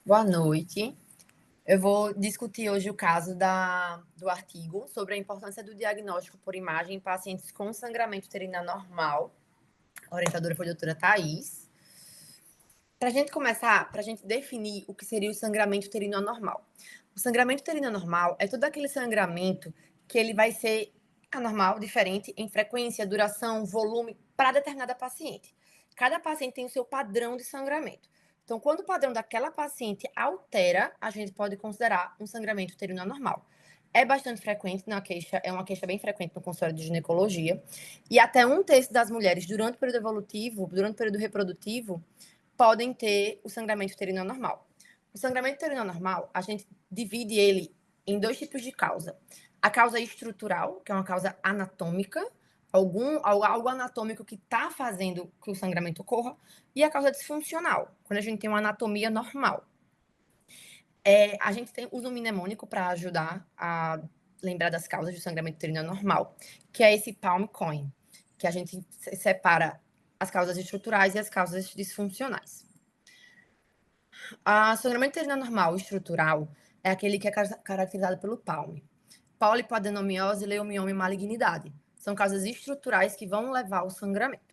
Boa noite. Eu vou discutir hoje o caso do artigo sobre a importância do diagnóstico por imagem em pacientes com sangramento uterino anormal. A orientadora foi a doutora Thais. Para a gente começar, para a gente definir o que seria o sangramento uterino anormal. O sangramento uterino anormal é todo aquele sangramento que ele vai ser anormal, diferente em frequência, duração, volume para determinada paciente. Cada paciente tem o seu padrão de sangramento. Então, quando o padrão daquela paciente altera, a gente pode considerar um sangramento uterino anormal. É bastante frequente na queixa, é uma queixa bem frequente no consultório de ginecologia, e até um terço das mulheres durante o período evolutivo, durante o período reprodutivo, podem ter o sangramento uterino anormal. O sangramento uterino anormal, a gente divide ele em dois tipos de causa. A causa estrutural, que é uma causa anatômica, algo anatômico que está fazendo que o sangramento ocorra, e a causa disfuncional, quando a gente tem uma anatomia normal. A gente usa um mnemônico para ajudar a lembrar das causas do sangramento uterino anormal, que é esse palm coin, que a gente separa as causas estruturais e as causas disfuncionais. A sangramento uterino anormal estrutural é aquele que é caracterizado pelo PALM. Polipoadenomiose, leiomioma e malignidade. São causas estruturais que vão levar ao sangramento.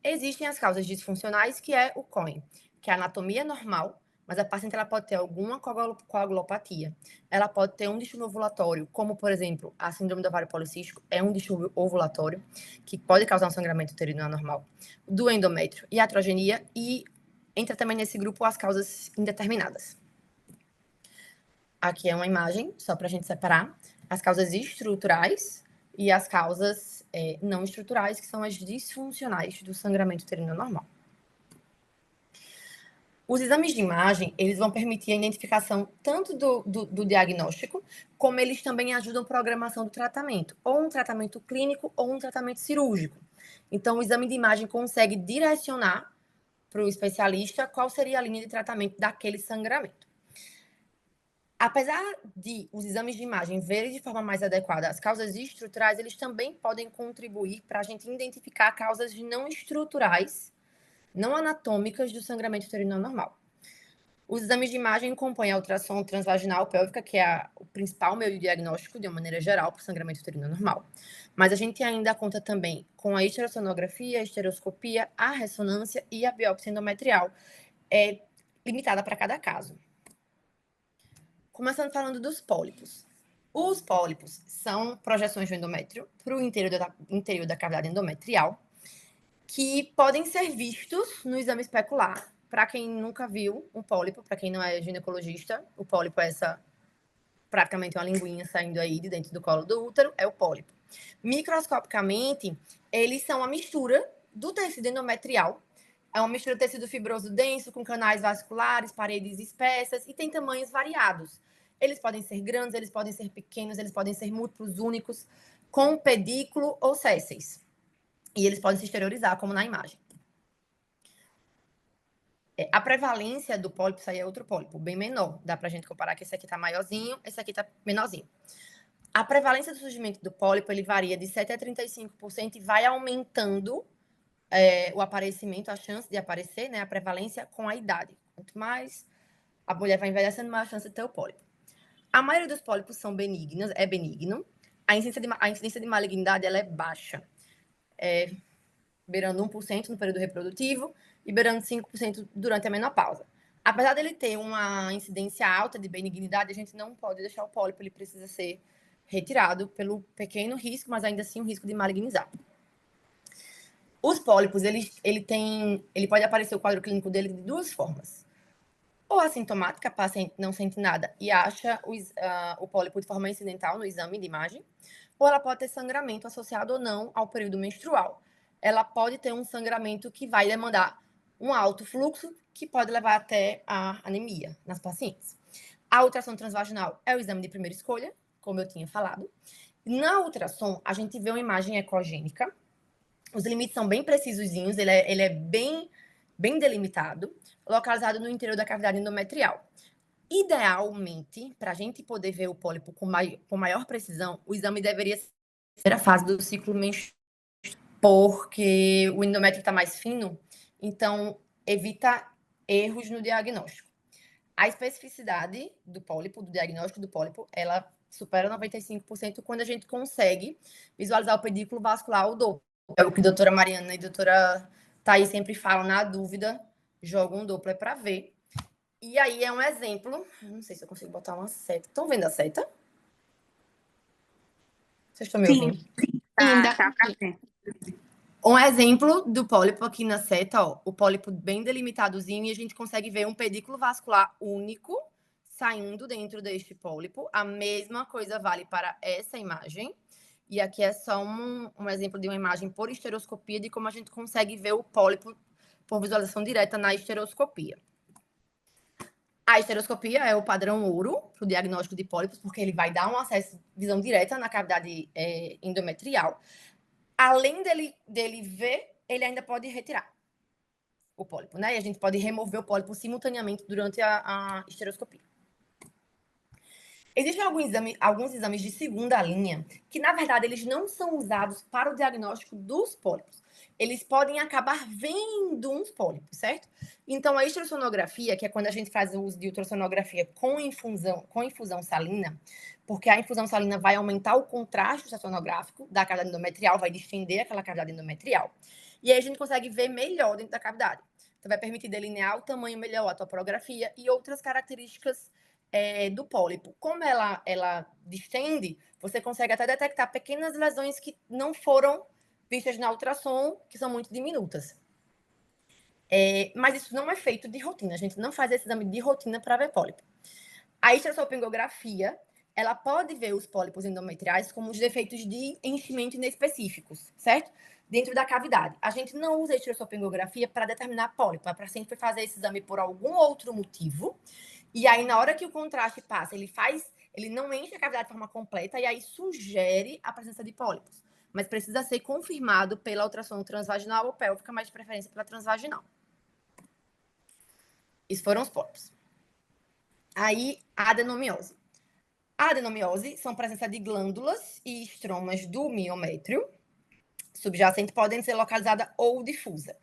Existem as causas disfuncionais, que é o COIN, que é a anatomia normal, mas a paciente ela pode ter alguma coagulopatia. Ela pode ter um distúrbio ovulatório, como, por exemplo, a síndrome do ovário policístico é um distúrbio ovulatório, que pode causar um sangramento uterino anormal, do endométrio e atrogenia, e entra também nesse grupo as causas indeterminadas. Aqui é uma imagem, só para a gente separar as causas estruturais e as causas não estruturais, que são as disfuncionais do sangramento uterino normal. Os exames de imagem, eles vão permitir a identificação tanto do diagnóstico, como eles também ajudam a programação do tratamento, ou um tratamento clínico ou um tratamento cirúrgico. Então, o exame de imagem consegue direcionar para o especialista qual seria a linha de tratamento daquele sangramento. Apesar de os exames de imagem verem de forma mais adequada as causas estruturais, eles também podem contribuir para a gente identificar causas não estruturais, não anatômicas do sangramento uterino anormal. Os exames de imagem compõem a ultrassom transvaginal pélvica, que é o principal meio de diagnóstico, de uma maneira geral, para o sangramento uterino anormal. Mas a gente ainda conta também com a esterosonografia, a esteroscopia, a ressonância e a biópsia endometrial, limitada para cada caso. Começando falando dos pólipos. Os pólipos são projeções do endométrio para o interior da cavidade endometrial, que podem ser vistos no exame especular. Para quem nunca viu um pólipo, para quem não é ginecologista, o pólipo é praticamente uma linguinha saindo aí de dentro do colo do útero, é o pólipo. Microscopicamente, eles são uma mistura do tecido endometrial. É uma mistura de tecido fibroso denso, com canais vasculares, paredes espessas, e tem tamanhos variados. Eles podem ser grandes, eles podem ser pequenos, eles podem ser múltiplos únicos, com pedículo ou sésseis. E eles podem se exteriorizar, como na imagem. A prevalência do pólipo, isso aí é outro pólipo, bem menor. Dá pra gente comparar que esse aqui tá maiorzinho, esse aqui tá menorzinho. A prevalência do surgimento do pólipo, ele varia de 7 a 35% e vai aumentando o aparecimento, a chance de aparecer, né, a prevalência com a idade. Quanto mais a mulher vai envelhecendo, mais a chance de ter o pólipo. A maioria dos pólipos são benignos, é benigno. A incidência de malignidade ela é baixa, beirando 1% no período reprodutivo e beirando 5% durante a menopausa. Apesar dele ter uma incidência alta de benignidade, a gente não pode deixar o pólipo, ele precisa ser retirado pelo pequeno risco, mas ainda assim o risco de malignizar. Os pólipos, ele pode aparecer o quadro clínico dele de duas formas. Ou assintomática, a paciente não sente nada e acha o pólipo de forma incidental no exame de imagem, ou ela pode ter sangramento associado ou não ao período menstrual. Ela pode ter um sangramento que vai demandar um alto fluxo, que pode levar até a anemia nas pacientes. A ultrassom transvaginal é o exame de primeira escolha, como eu tinha falado. Na ultrassom, a gente vê uma imagem ecogênica. Os limites são bem precisozinhos, ele é bem delimitado, localizado no interior da cavidade endometrial. Idealmente, para a gente poder ver o pólipo com maior precisão, o exame deveria ser a fase do ciclo menstrual, porque o endométrio está mais fino, então evita erros no diagnóstico. A especificidade do pólipo, do diagnóstico do pólipo, ela supera 95% quando a gente consegue visualizar o pedículo vascular ou Doppler. É o que a doutora Mariana e a doutora Thaís sempre falam, na dúvida, joga um Doppler para ver. E aí é um exemplo, não sei se eu consigo botar uma seta. Estão vendo a seta? Vocês estão me ouvindo? Sim, dá pra ver. Um exemplo do pólipo aqui na seta, ó, o pólipo bem delimitadozinho, e a gente consegue ver um pedículo vascular único saindo dentro deste pólipo. A mesma coisa vale para essa imagem. E aqui é só um exemplo de uma imagem por estereoscopia de como a gente consegue ver o pólipo por visualização direta na estereoscopia. A estereoscopia é o padrão ouro para o diagnóstico de pólipos, porque ele vai dar um acesso, visão direta na cavidade endometrial. Além dele ver, ele ainda pode retirar o pólipo, né? E a gente pode remover o pólipo simultaneamente durante a estereoscopia. Existem alguns exames de segunda linha que, na verdade, eles não são usados para o diagnóstico dos pólipos. Eles podem acabar vendo uns pólipos, certo? Então, a ultrassonografia, que é quando a gente faz o uso de ultrassonografia com infusão salina, porque a infusão salina vai aumentar o contraste ultrassonográfico da cavidade endometrial, vai distender aquela cavidade endometrial. E aí a gente consegue ver melhor dentro da cavidade. Então, vai permitir delinear o tamanho melhor, a topografia e outras características do pólipo. Como ela distende, você consegue até detectar pequenas lesões que não foram vistas na ultrassom, que são muito diminutas. Mas isso não é feito de rotina. A gente não faz esse exame de rotina para ver pólipo. A histerossopingografia, ela pode ver os pólipos endometriais como os defeitos de enchimento inespecíficos, certo? Dentro da cavidade. A gente não usa a histerossopingografia para determinar pólipo. A paciente foi fazer esse exame por algum outro motivo. E aí, na hora que o contraste passa, ele não enche a cavidade de forma completa e aí sugere a presença de pólipos. Mas precisa ser confirmado pela ultrassom transvaginal ou pélvica, mas de preferência pela transvaginal. Esses foram os pólipos. Aí, a adenomiose. A adenomiose são presença de glândulas e estromas do miométrio subjacente, podem ser localizada ou difusa.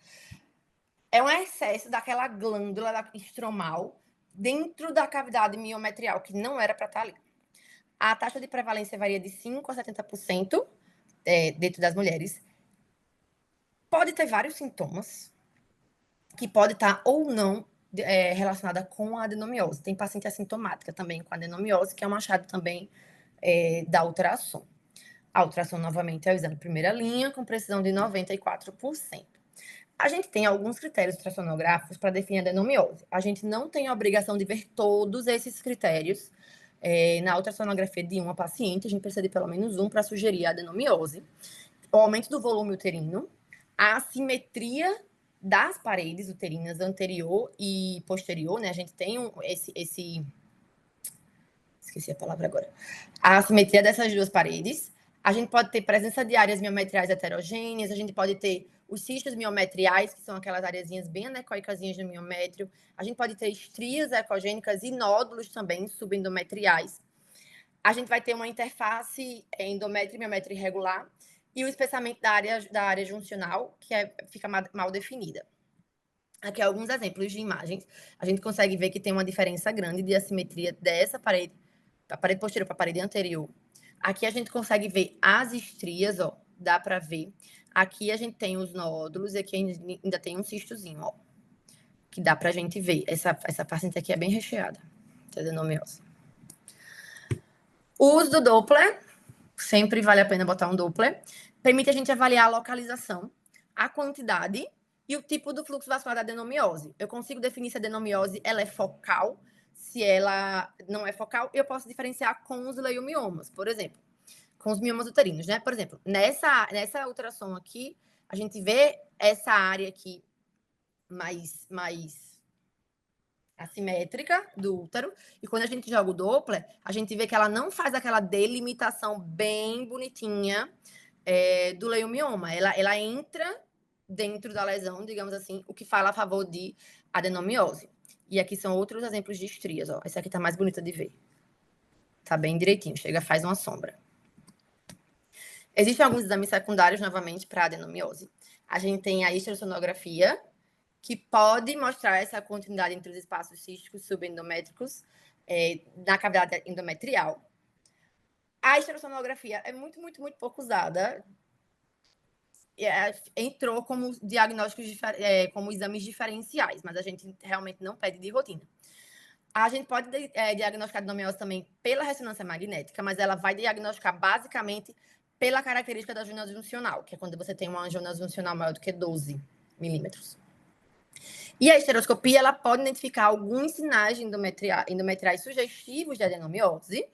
É um excesso daquela glândula estromal dentro da cavidade miometrial, que não era para estar ali. A taxa de prevalência varia de 5% a 70% dentro das mulheres. Pode ter vários sintomas, que pode estar ou não relacionada com a adenomiose. Tem paciente assintomática também com a adenomiose, que é um achado também da ultrassom. A ultrassom, novamente, é o exame de primeira linha, com precisão de 94%. A gente tem alguns critérios ultrassonográficos para definir a adenomiose. A gente não tem a obrigação de ver todos esses critérios na ultrassonografia de uma paciente. A gente precisa de pelo menos um para sugerir a adenomiose. O aumento do volume uterino, a assimetria das paredes uterinas anterior e posterior, né? A gente tem esqueci a palavra agora. A assimetria dessas duas paredes. A gente pode ter presença de áreas miometriais heterogêneas, a gente pode ter os cistos miometriais, que são aquelas areazinhas bem anecoicazinhas no miométrio. A gente pode ter estrias ecogênicas e nódulos também subendometriais. A gente vai ter uma interface endométrio e miométrio irregular e o espessamento da área juncional, que fica mal definida. Aqui alguns exemplos de imagens. A gente consegue ver que tem uma diferença grande de assimetria dessa parede, da parede posterior para a parede anterior. Aqui a gente consegue ver as estrias, ó, dá para ver. Aqui a gente tem os nódulos e aqui ainda tem um cistozinho, ó, que dá para a gente ver. Essa paciente aqui é bem recheada, de adenomiose. O uso do Doppler, sempre vale a pena botar um Doppler, permite a gente avaliar a localização, a quantidade e o tipo do fluxo vascular da adenomiose. Eu consigo definir se a adenomiose ela é focal, se ela não é focal, eu posso diferenciar com os leiomiomas, por exemplo, com os miomas uterinos, né? Por exemplo, nessa ultrassom aqui, a gente vê essa área aqui mais assimétrica do útero, e quando a gente joga o Doppler, a gente vê que ela não faz aquela delimitação bem bonitinha do leiomioma. Ela entra dentro da lesão, digamos assim, o que fala a favor de adenomiose. E aqui são outros exemplos de estrias, ó. Essa aqui tá mais bonita de ver. Tá bem direitinho, chega, faz uma sombra. Existem alguns exames secundários, novamente, para adenomiose. A gente tem a histerossonografia, que pode mostrar essa continuidade entre os espaços císticos subendométricos na cavidade endometrial. A esterosonografia é muito, muito, muito pouco usada. Entrou como diagnósticos, como exames diferenciais, mas a gente realmente não pede de rotina. A gente pode diagnosticar adenomiose também pela ressonância magnética, mas ela vai diagnosticar basicamente pela característica da angina juncional, que é quando você tem uma angina juncional maior do que 12 milímetros. E a esteroscopia, ela pode identificar alguns sinais de endometriais sugestivos de adenomiose,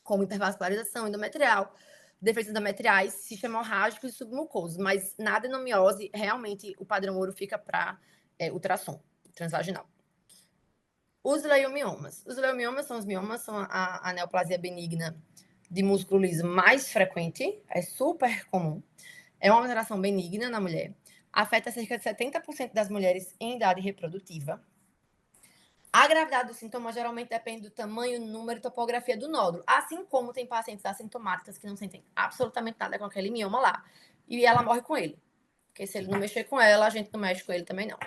como hipervascularização endometrial, defeitos endometriais, sistema hemorrágico e submucoso, mas na adenomiose, realmente, o padrão ouro fica para ultrassom transvaginal. Os leiomiomas. Os leiomiomas são a neoplasia benigna de músculo liso mais frequente, é super comum. É uma alteração benigna na mulher. Afeta cerca de 70% das mulheres em idade reprodutiva. A gravidade do sintoma geralmente depende do tamanho, número e topografia do nódulo. Assim como tem pacientes assintomáticas que não sentem absolutamente nada com aquele mioma lá. E ela morre com ele. Porque se ele não mexer com ela, a gente não mexe com ele também não.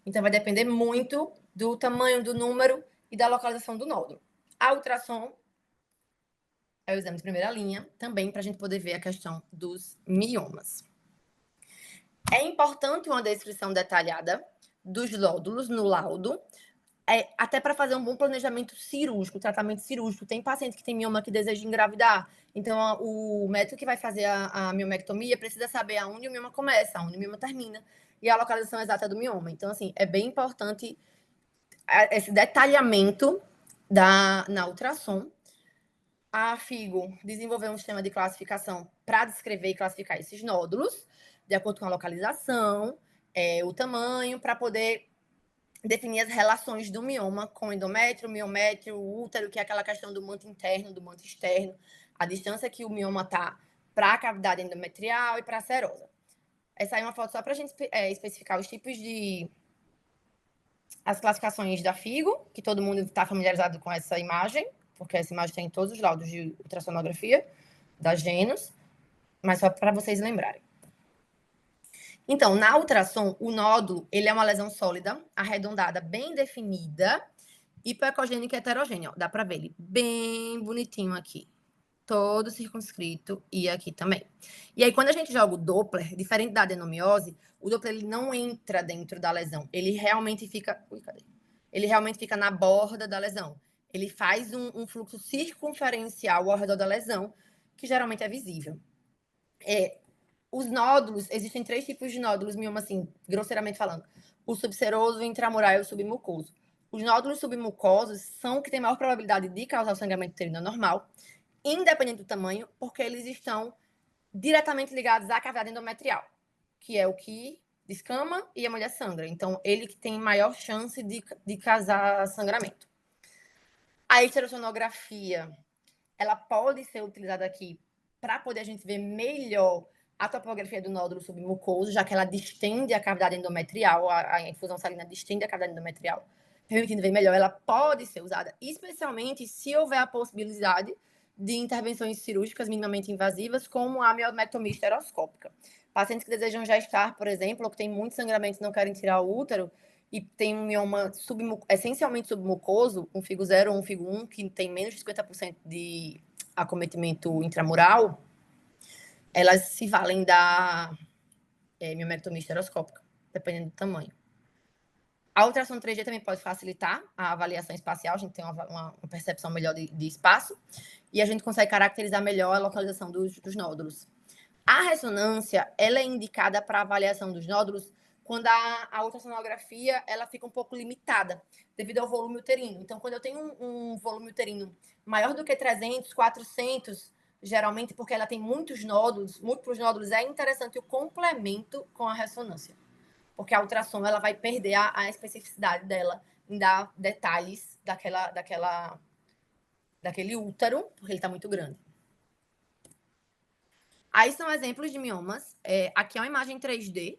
Então vai depender muito do tamanho, do número e da localização do nódulo. A ultrassom é o exame de primeira linha, também para a gente poder ver a questão dos miomas. É importante uma descrição detalhada dos nódulos no laudo, até para fazer um bom planejamento cirúrgico, tratamento cirúrgico. Tem paciente que tem mioma que deseja engravidar, então o médico que vai fazer a miomectomia precisa saber aonde o mioma começa, aonde o mioma termina, e a localização exata do mioma. Então, assim, é bem importante esse detalhamento na ultrassom. A FIGO desenvolveu um sistema de classificação para descrever e classificar esses nódulos, de acordo com a localização, o tamanho, para poder definir as relações do mioma com endométrio, miométrio, útero, que é aquela questão do manto interno, do manto externo, a distância que o mioma está para a cavidade endometrial e para a serosa. Essa aí é uma foto só para a gente especificar os tipos de... as classificações da FIGO, que todo mundo está familiarizado com essa imagem, porque essa imagem tem em todos os laudos de ultrassonografia da Genus, mas só para vocês lembrarem. Então, na ultrassom, o nódulo, ele é uma lesão sólida, arredondada, bem definida, hipoecogênica e heterogênea. Ó, dá para ver ele bem bonitinho aqui. Todo circunscrito e aqui também. E aí, quando a gente joga o Doppler, diferente da adenomiose, o Doppler ele não entra dentro da lesão. Ele realmente fica... Ui, cadê? Ele realmente fica na borda da lesão. Ele faz um fluxo circunferencial ao redor da lesão, que geralmente é visível. Os nódulos, existem 3 tipos de nódulos, mioma, assim, grosseiramente falando. O subseroso, o intramural e o submucoso. Os nódulos submucosos são que têm maior probabilidade de causar o sangramento uterino anormal, independente do tamanho, porque eles estão diretamente ligados à cavidade endometrial, que é o que descama e a mulher sangra. Então, ele que tem maior chance de causar sangramento. A esterosonografia, ela pode ser utilizada aqui para poder a gente ver melhor a topografia do nódulo submucoso, já que ela distende a cavidade endometrial, a infusão salina distende a cavidade endometrial, permitindo ver melhor. Ela pode ser usada, especialmente se houver a possibilidade de intervenções cirúrgicas minimamente invasivas, como a miomectomia esteroscópica. Pacientes que desejam gestar, por exemplo, ou que têm muito sangramento e não querem tirar o útero, e tem um mioma essencialmente submucoso, um FIGO 0 ou um FIGO 1, que tem menos de 50% de acometimento intramural, elas se valem da miomectomia esteroscópica, dependendo do tamanho. A ultrassom 3D também pode facilitar a avaliação espacial, a gente tem uma percepção melhor de espaço, e a gente consegue caracterizar melhor a localização dos nódulos. A ressonância, ela é indicada para avaliação dos nódulos quando a ultrassonografia ela fica um pouco limitada, devido ao volume uterino. Então, quando eu tenho um volume uterino maior do que 300, 400, geralmente porque ela tem muitos múltiplos nódulos, é interessante o complemento com a ressonância. Porque a ultrassom ela vai perder a especificidade dela em dar detalhes daquele útero, porque ele está muito grande. Aí são exemplos de miomas. Aqui é uma imagem 3D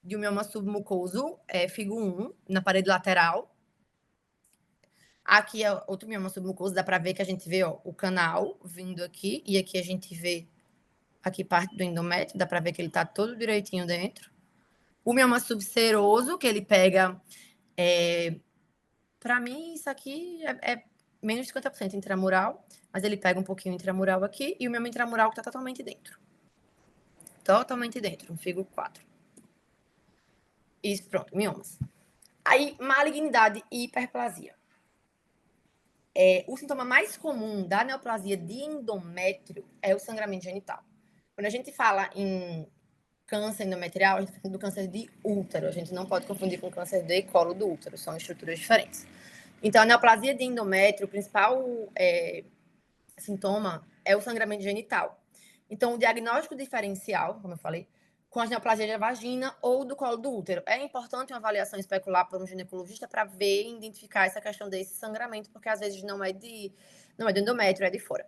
de um mioma submucoso, FIGO 1, na parede lateral. Aqui é outro mioma submucoso, dá para ver que a gente vê o canal vindo aqui, e aqui a gente vê aqui parte do endométrio, dá para ver que ele está todo direitinho dentro. O mioma subseroso, que ele pega... Para mim, isso aqui é menos de 50% intramural, mas ele pega um pouquinho intramural aqui, e o mioma intramural que está totalmente dentro. Totalmente dentro, no fígado 4. Isso, pronto, miomas. Aí, malignidade e hiperplasia. O sintoma mais comum da neoplasia de endométrio é o sangramento genital. Quando a gente fala em câncer endometrial, a gente está falando do câncer de útero. A gente não pode confundir com câncer de colo do útero, são estruturas diferentes. Então, a neoplasia de endométrio, o principal sintoma é o sangramento genital. Então, o diagnóstico diferencial, como eu falei, com as neoplasias da vagina ou do colo do útero. É importante uma avaliação especular por um ginecologista para ver e identificar essa questão desse sangramento, porque às vezes não é do endométrio, é de fora.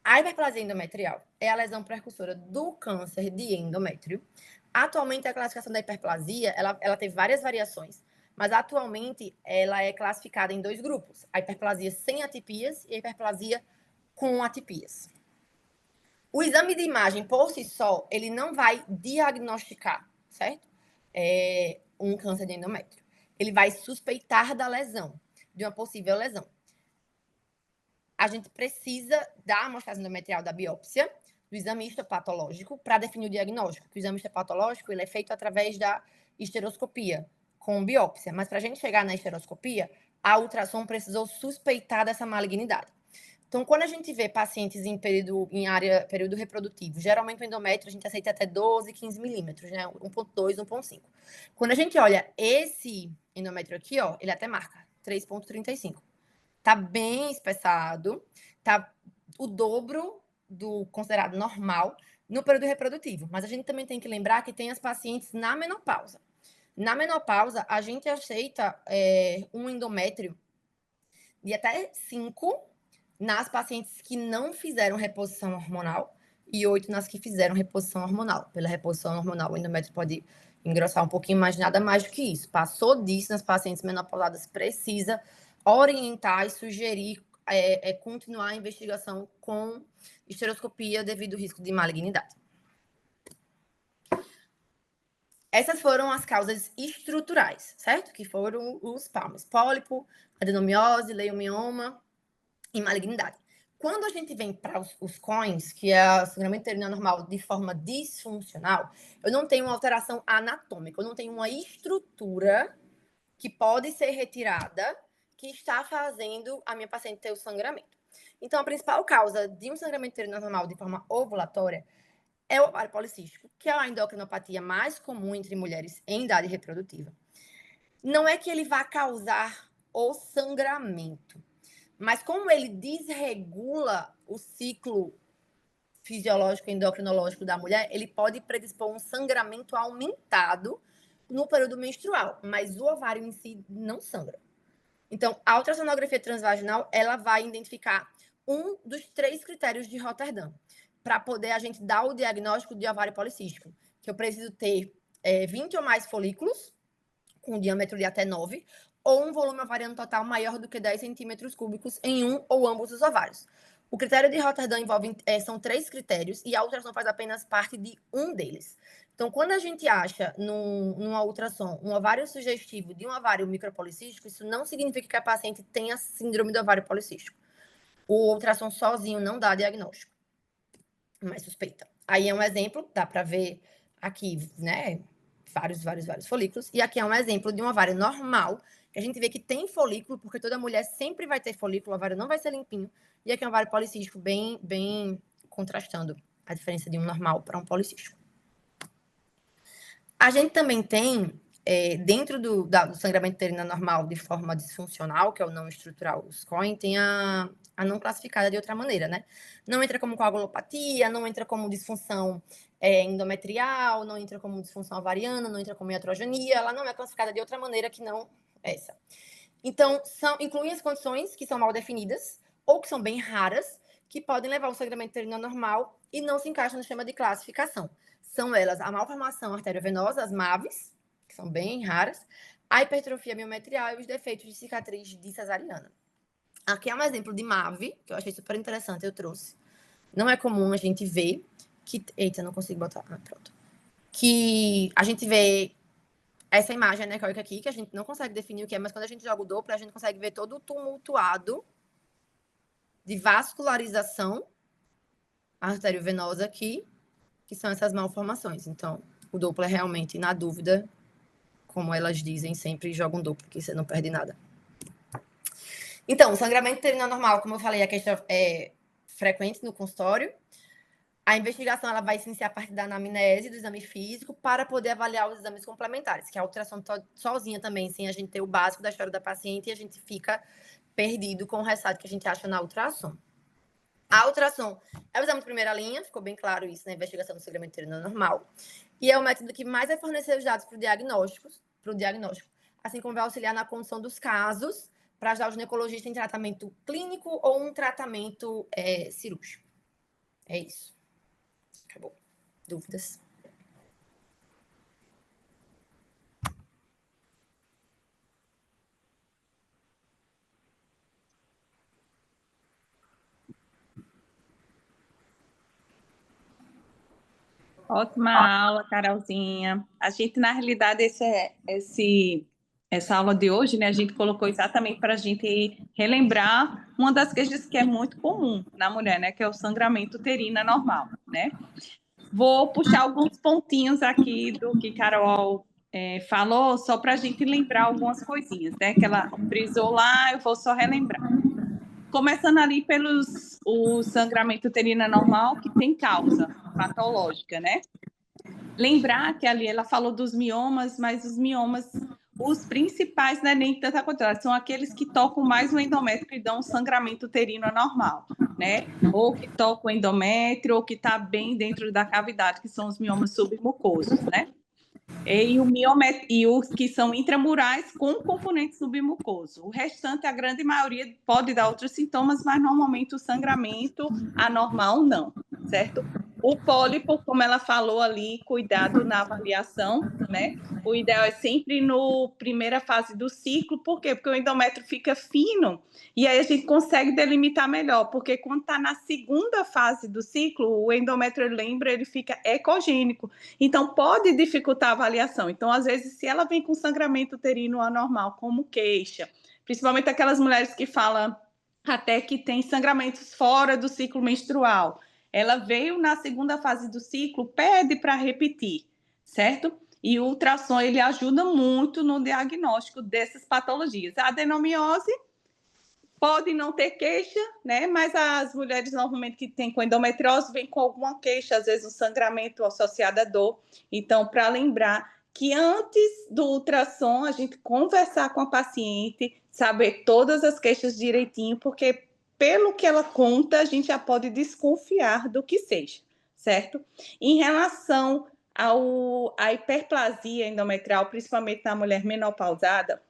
A hiperplasia endometrial é a lesão precursora do câncer de endométrio. Atualmente, a classificação da hiperplasia, ela teve várias variações, mas atualmente ela é classificada em 2 grupos: a hiperplasia sem atipias e a hiperplasia com atipias. O exame de imagem, por si só, ele não vai diagnosticar, certo? Um câncer de endométrio. Ele vai suspeitar da lesão, de uma possível lesão. A gente precisa da amostragem endometrial da biópsia, do exame histopatológico, para definir o diagnóstico. O exame histopatológico ele é feito através da esteroscopia, com biópsia. Mas para a gente chegar na esteroscopia, a ultrassom precisou suspeitar dessa malignidade. Então, quando a gente vê pacientes em período reprodutivo, geralmente o endométrio a gente aceita até 12, 15 milímetros, né? 1,2, 1,5. Quando a gente olha esse endométrio aqui, ó, ele até marca 3,35. Tá bem espessado, tá o dobro do considerado normal no período reprodutivo. Mas a gente também tem que lembrar que tem as pacientes na menopausa. Na menopausa, a gente aceita um endométrio de até 5 nas pacientes que não fizeram reposição hormonal e 8 nas que fizeram reposição hormonal. Pela reposição hormonal, o endométrio pode engrossar um pouquinho, mas nada mais do que isso. Passou disso, nas pacientes menopausadas, precisa orientar e sugerir continuar a investigação com esteroscopia devido ao risco de malignidade. Essas foram as causas estruturais, certo? Que foram os palmes: pólipo, adenomiose, leiomioma e malignidade. Quando a gente vem para os COINs, que é o sangramento uterino anormal de forma disfuncional, eu não tenho uma alteração anatômica, eu não tenho uma estrutura que pode ser retirada que está fazendo a minha paciente ter o sangramento. Então, a principal causa de um sangramento uterino anormal de forma ovulatória é o ovário policístico, que é a endocrinopatia mais comum entre mulheres em idade reprodutiva. Não é que ele vá causar o sangramento, mas como ele desregula o ciclo fisiológico e endocrinológico da mulher, ele pode predispor um sangramento aumentado no período menstrual, mas o ovário em si não sangra. Então, a ultrassonografia transvaginal, ela vai identificar um dos 3 critérios de Rotterdam, para poder a gente dar o diagnóstico de ovário policístico, que eu preciso ter 20 ou mais folículos, com um diâmetro de até 9, ou um volume ovariano total maior do que 10 centímetros cúbicos em um ou ambos os ovários. O critério de Rotterdam são 3 critérios e a ultrassom faz apenas parte de um deles. Então, quando a gente acha numa ultrassom um ovário sugestivo de um ovário micropolicístico, isso não significa que a paciente tenha síndrome do ovário policístico. O ultrassom sozinho não dá diagnóstico, mas suspeita. Aí é um exemplo, dá para ver aqui, né? Vários folículos. E aqui é um exemplo de um ovário normal, que a gente vê que tem folículo, porque toda mulher sempre vai ter folículo, o ovário não vai ser limpinho. E aqui é um ovário policístico bem contrastando a diferença de um normal para um policístico. A gente também tem, dentro do sangramento uterino normal de forma disfuncional, que é o não estrutural, os COIN, tem a não classificada de outra maneira, né? Não entra como coagulopatia, não entra como disfunção endometrial, não entra como disfunção ovariana, não entra como iatrogenia, ela não é classificada de outra maneira que não essa. Então, incluem as condições que são mal definidas ou que são bem raras, que podem levar ao sangramento uterino anormal e não se encaixam no esquema de classificação. São elas a malformação arteriovenosa, as MAVs, que são bem raras, a hipertrofia miometrial e os defeitos de cicatriz de cesariana. Aqui é um exemplo de MAV, que eu achei super interessante, eu trouxe. Não é comum a gente ver que... Eita, não consigo botar... Ah, pronto. Que a gente vê essa imagem anecoica aqui, que a gente não consegue definir o que é, mas quando a gente joga o Doppler, a gente consegue ver todo o tumultuado de vascularização arteriovenosa aqui, que são essas malformações. Então, o Doppler realmente, na dúvida, como elas dizem, sempre joga um Doppler, que você não perde nada. Então, o sangramento uterino anormal, como eu falei, a questão é frequente no consultório. A investigação ela vai se iniciar a partir da anamnese, do exame físico, para poder avaliar os exames complementares, que a ultrassom sozinha também, sem a gente ter o básico da história da paciente, e a gente fica perdido com o resultado que a gente acha na ultrassom. A ultrassom é o exame de primeira linha, ficou bem claro isso na investigação do sangramento uterino anormal, e é o método que mais vai fornecer os dados para o diagnóstico, assim como vai auxiliar na condução dos casos, para ajudar o ginecologista em tratamento clínico ou um tratamento cirúrgico. É isso. Acabou. Dúvidas? Ótima aula, Carolzinha. A gente, na realidade, essa aula de hoje, né, a gente colocou exatamente para a gente relembrar uma das queixas que é muito comum na mulher, né, que é o sangramento uterino anormal, né? Vou puxar alguns pontinhos aqui do que Carol falou, só para a gente lembrar algumas coisinhas, né, que ela frisou lá, eu vou só relembrar. Começando ali o sangramento uterino anormal, que tem causa patológica, né? Lembrar que ali ela falou dos miomas, mas os miomas, os principais, não é nem tanta quantidade, são aqueles que tocam mais o endométrio e dão um sangramento uterino anormal, né? Ou que tocam o endométrio, ou que está bem dentro da cavidade, que são os miomas submucosos, né? E os que são intramurais com componente submucoso. O restante, a grande maioria, pode dar outros sintomas, mas normalmente o sangramento anormal não, certo? O pólipo, como ela falou ali, cuidado na avaliação, né? O ideal é sempre no primeira fase do ciclo, por quê? Porque o endométrio fica fino e aí a gente consegue delimitar melhor, porque quando está na segunda fase do ciclo, o endométrio, lembra, ele fica ecogênico, então pode dificultar a avaliação. Então, às vezes, se ela vem com sangramento uterino anormal como queixa, principalmente aquelas mulheres que falam até que tem sangramentos fora do ciclo menstrual, ela veio na segunda fase do ciclo, pede para repetir, certo? E o ultrassom, ele ajuda muito no diagnóstico dessas patologias. A adenomiose pode não ter queixa, né? Mas as mulheres normalmente que têm com endometriose vêm com alguma queixa, às vezes um sangramento associado à dor. Então, para lembrar que antes do ultrassom, a gente conversar com a paciente, saber todas as queixas direitinho, porque pelo que ela conta, a gente já pode desconfiar do que seja, certo? Em relação à hiperplasia endometrial, principalmente na mulher menopausada,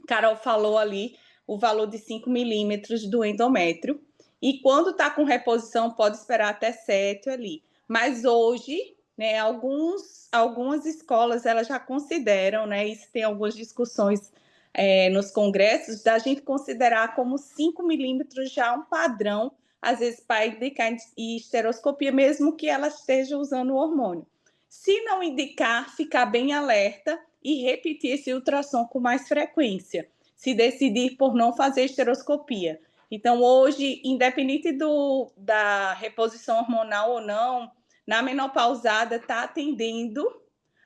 Carol falou ali o valor de 5 milímetros do endométrio, e quando está com reposição pode esperar até 7 ali. Mas hoje, né, algumas escolas elas já consideram, né, isso tem algumas discussões nos congressos, da gente considerar como 5 milímetros já um padrão, às vezes para indicar esteroscopia, mesmo que ela esteja usando o hormônio. Se não indicar, ficar bem alerta e repetir esse ultrassom com mais frequência, se decidir por não fazer esteroscopia. Então, hoje, independente da reposição hormonal ou não, na menopausada está tendendo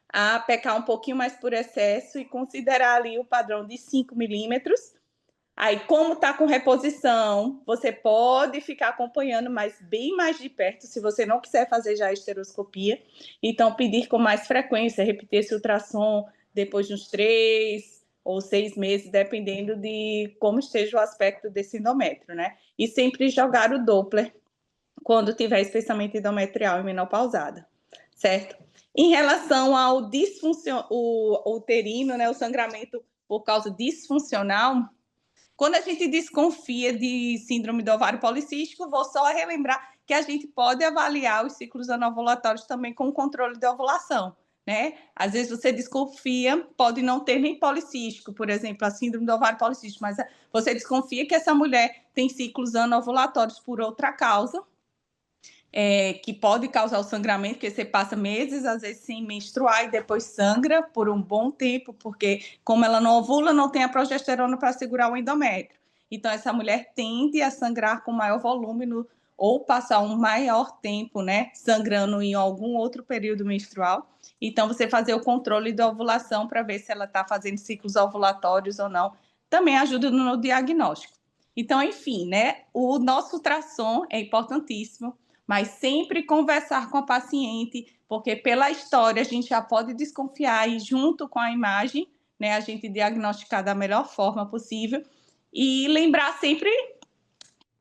a pecar um pouquinho mais por excesso e considerar ali o padrão de 5 milímetros. Aí, como está com reposição, você pode ficar acompanhando, mas bem mais de perto, se você não quiser fazer já a esteroscopia. Então, pedir com mais frequência, repetir esse ultrassom depois de uns 3 ou 6 meses, dependendo de como esteja o aspecto desse endométrio, né? E sempre jogar o Doppler quando tiver espessamento endometrial e menopausada, certo? Em relação ao o uterino, né, o sangramento por causa disfuncional, quando a gente desconfia de síndrome do ovário policístico, vou só relembrar que a gente pode avaliar os ciclos anovulatórios também com controle de ovulação, né? Às vezes você desconfia, pode não ter nem policístico, por exemplo, a síndrome do ovário policístico, mas você desconfia que essa mulher tem ciclos anovulatórios por outra causa. que pode causar o sangramento, porque você passa meses, às vezes, sem menstruar e depois sangra por um bom tempo, porque como ela não ovula, não tem a progesterona para segurar o endométrio. Então, essa mulher tende a sangrar com maior volume ou passar um maior tempo, né, sangrando em algum outro período menstrual. Então, você fazer o controle da ovulação para ver se ela está fazendo ciclos ovulatórios ou não, também ajuda no diagnóstico. Então, enfim, né, o nosso ultrassom é importantíssimo, mas sempre conversar com a paciente, porque pela história a gente já pode desconfiar e junto com a imagem, né, a gente diagnosticar da melhor forma possível e lembrar sempre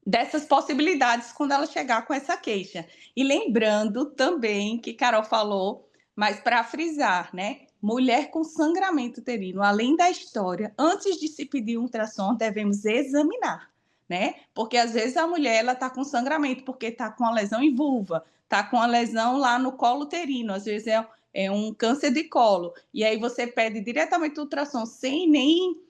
dessas possibilidades quando ela chegar com essa queixa. E lembrando também que Carol falou, mas para frisar, né, mulher com sangramento uterino, além da história, antes de se pedir um ultrassom, devemos examinar, né? Porque às vezes a mulher ela está com sangramento porque está com uma lesão em vulva, está com uma lesão lá no colo uterino, às vezes é um câncer de colo, e aí você pede diretamente o ultrassom sem nem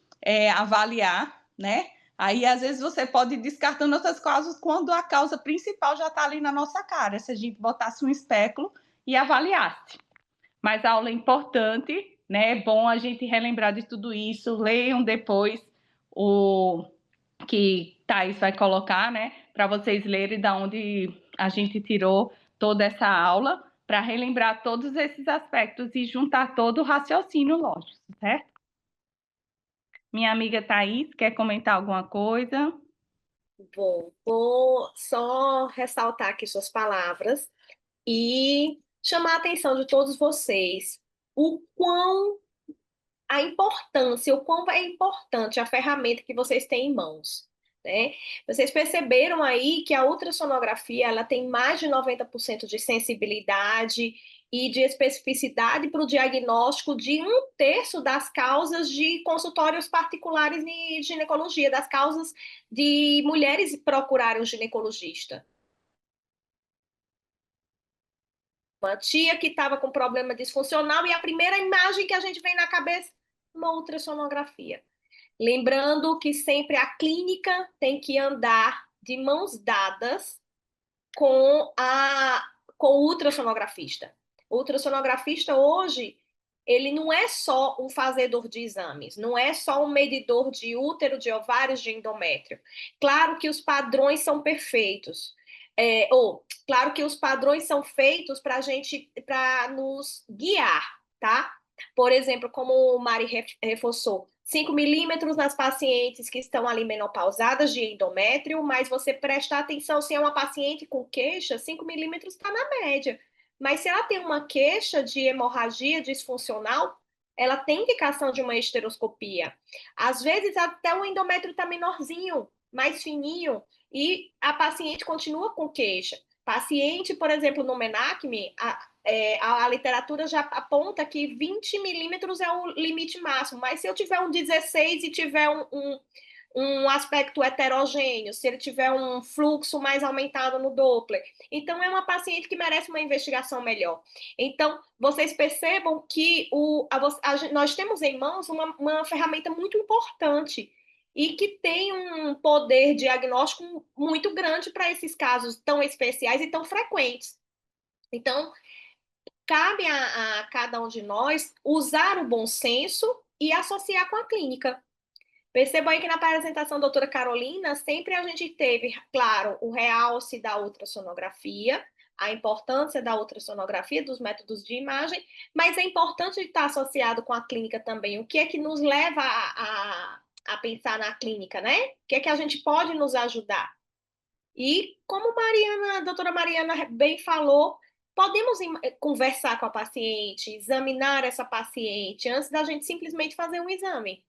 avaliar, né? Aí, às vezes, você pode ir descartando outras causas quando a causa principal já está ali na nossa cara, se a gente botasse um espéculo e avaliasse. Mas a aula é importante, né? É bom a gente relembrar de tudo isso. Leiam depois o que Thais vai colocar, né? Para vocês lerem de onde a gente tirou toda essa aula, para relembrar todos esses aspectos e juntar todo o raciocínio lógico, certo? Minha amiga Thais, quer comentar alguma coisa? Vou só ressaltar aqui suas palavras e chamar a atenção de todos vocês o quão o quão é importante a ferramenta que vocês têm em mãos, né? Vocês perceberam aí que a ultrassonografia ela tem mais de 90% de sensibilidade e de especificidade para o diagnóstico de 1/3 das causas de consultórios particulares de ginecologia, das causas de mulheres procurarem um ginecologista. Uma tia que estava com problema disfuncional e a primeira imagem que a gente vem na cabeça, uma ultrassonografia. Lembrando que sempre a clínica tem que andar de mãos dadas com o ultrassonografista. O ultrassonografista hoje, ele não é só um fazedor de exames, não é só um medidor de útero, de ovários, de endométrio. Claro que os padrões são perfeitos. Claro que os padrões são feitos para nos guiar, tá? Por exemplo, como o Mari reforçou, 5 milímetros nas pacientes que estão ali menopausadas de endométrio, mas você prestar atenção se é uma paciente com queixa, 5 milímetros está na média. Mas se ela tem uma queixa de hemorragia disfuncional, ela tem indicação de uma esteroscopia. Às vezes até o endométrio está menorzinho, mais fininho, e a paciente continua com queixa. Paciente, por exemplo, no MENACME, a literatura já aponta que 20 milímetros é o limite máximo, mas se eu tiver um 16 e tiver um aspecto heterogêneo, se ele tiver um fluxo mais aumentado no Doppler, então é uma paciente que merece uma investigação melhor. Então, vocês percebam que nós temos em mãos uma ferramenta muito importante e que tem um poder diagnóstico muito grande para esses casos tão especiais e tão frequentes. Então, cabe a cada um de nós usar o bom senso e associar com a clínica. Percebam aí que na apresentação da doutora Carolina, sempre a gente teve, claro, o realce da ultrassonografia, a importância da ultrassonografia, dos métodos de imagem, mas é importante estar associado com a clínica também. O que é que nos leva a pensar na clínica, né? O que é que a gente pode nos ajudar? E como a doutora Mariana bem falou, podemos conversar com a paciente, examinar essa paciente, antes da gente simplesmente fazer um exame,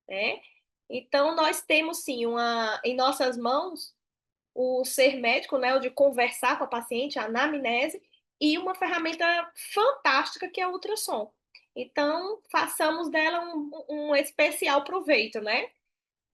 né? Então, nós temos, sim, em nossas mãos, o ser médico, né, o de conversar com a paciente, a anamnese, e uma ferramenta fantástica que é o ultrassom. Então, façamos dela um especial proveito, né?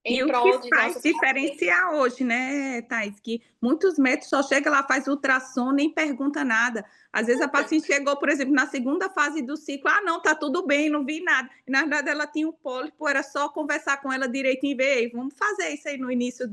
E o que faz diferenciar hoje, né, Thais? Que muitos médicos só chegam lá, faz ultrassom, nem pergunta nada. Às vezes a paciente chegou, por exemplo, na segunda fase do ciclo, não, tá tudo bem, não vi nada. E, na verdade, ela tinha um pólipo, era só conversar com ela direitinho e ver, vamos fazer isso aí no início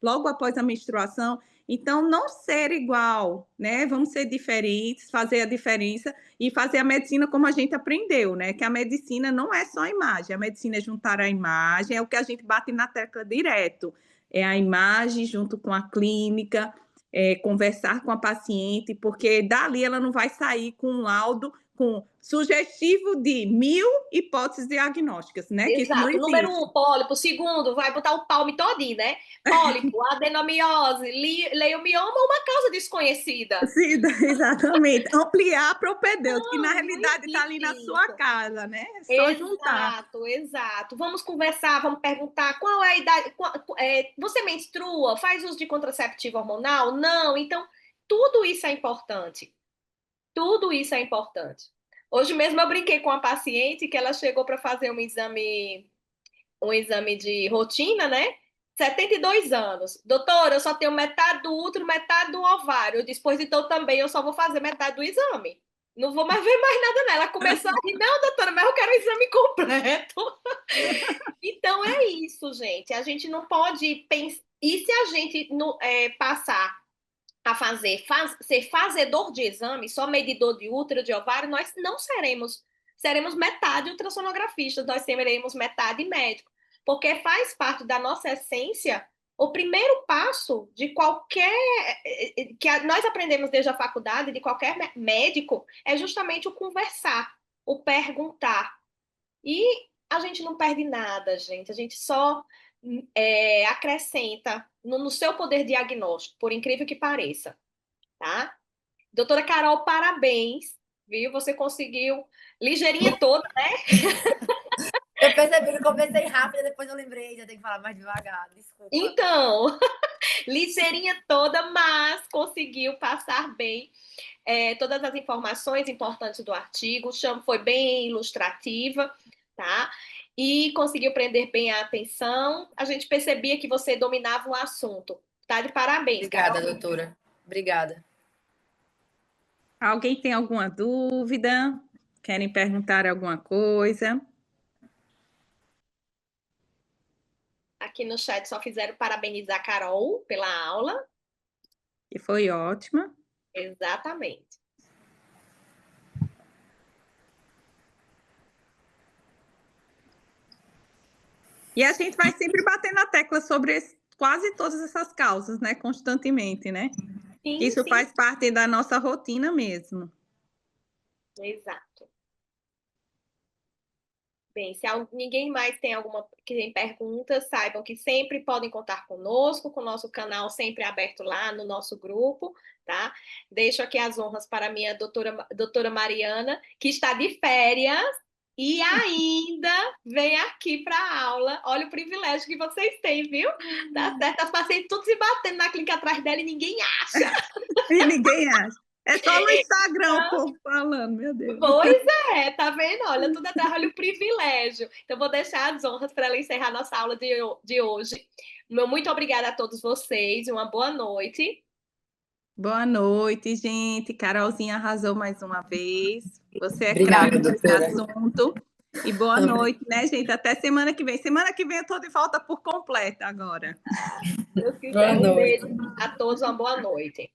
logo após a menstruação. Então, não ser igual, né? Vamos ser diferentes, fazer a diferença e fazer a medicina como a gente aprendeu, né? Que a medicina não é só a imagem, a medicina é juntar a imagem, é o que a gente bate na tecla direto. É a imagem junto com a clínica, conversar com a paciente, porque dali ela não vai sair com um laudo com sugestivo de 1000 hipóteses diagnósticas, né? Que isso não Exato. Número existe. 1, pólipo. Segundo, vai botar o palme todinho, né? Pólipo, adenomiose, leiomioma, uma causa desconhecida. Sim, exatamente. Ampliar para o propedêutico, que na Não realidade está ali na existe sua isso. casa, né? É só juntar. Exato, exato. Vamos conversar, vamos perguntar qual é a idade. Você menstrua? Faz uso de contraceptivo hormonal? Não. Então, tudo isso é importante. Tudo isso é importante. Hoje mesmo eu brinquei com a paciente que ela chegou para fazer um exame de rotina, né? 72 anos. Doutora, eu só tenho metade do útero, metade do ovário. Eu disse, pois então também eu só vou fazer metade do exame. Não vou mais ver mais nada nela. Ela começou a rir, não, doutora, mas eu quero o exame completo. Então é isso, gente. A gente não pode pensar. E se a gente passar a ser fazedor de exame, só medidor de útero, de ovário, nós não seremos metade ultrassonografistas, nós seremos metade médico, porque faz parte da nossa essência o primeiro passo de qualquer nós aprendemos desde a faculdade, de qualquer médico, é justamente o conversar, o perguntar. E a gente não perde nada, gente, a gente só acrescenta no seu poder diagnóstico, por incrível que pareça, tá? Doutora Carol, parabéns, viu? Você conseguiu ligeirinha toda, né? Eu percebi que eu comecei rápido, depois eu lembrei, já tenho que falar mais devagar, desculpa. Então, ligeirinha toda, mas conseguiu passar bem todas as informações importantes do artigo, foi bem ilustrativa, tá? E conseguiu prender bem a atenção. A gente percebia que você dominava o assunto. Tá de parabéns, Obrigada, Carol. doutora. Obrigada. Alguém tem alguma dúvida? Querem perguntar alguma coisa? Aqui no chat só fizeram parabenizar a Carol pela aula. Que foi ótima. Exatamente. E a gente vai sempre bater na tecla sobre quase todas essas causas, né? Constantemente, né? Sim, isso sim. faz parte da nossa rotina mesmo. Exato. Bem, se ninguém mais tem perguntas, saibam que sempre podem contar conosco, com o nosso canal sempre aberto lá no nosso grupo, tá? Deixo aqui as honras para a minha doutora Mariana, que está de férias e ainda vem aqui para a aula. Olha o privilégio que vocês têm, viu? Tá certo? As pacientes tudo se batendo na clínica atrás dela e ninguém acha. E ninguém acha. É só no Instagram o povo falando, meu Deus. Pois é, tá vendo? Olha, tudo atrás, olha o privilégio. Então, vou deixar as honras para ela encerrar nossa aula de hoje. Muito obrigada a todos vocês, uma boa noite. Boa noite, gente. Carolzinha arrasou mais uma vez. Você é Obrigada, craque nesse doutora. assunto. E boa noite, né, gente? Até semana que vem. Semana que vem eu tô de volta por completa agora. Deus quiser, um beijo a todos, uma boa noite.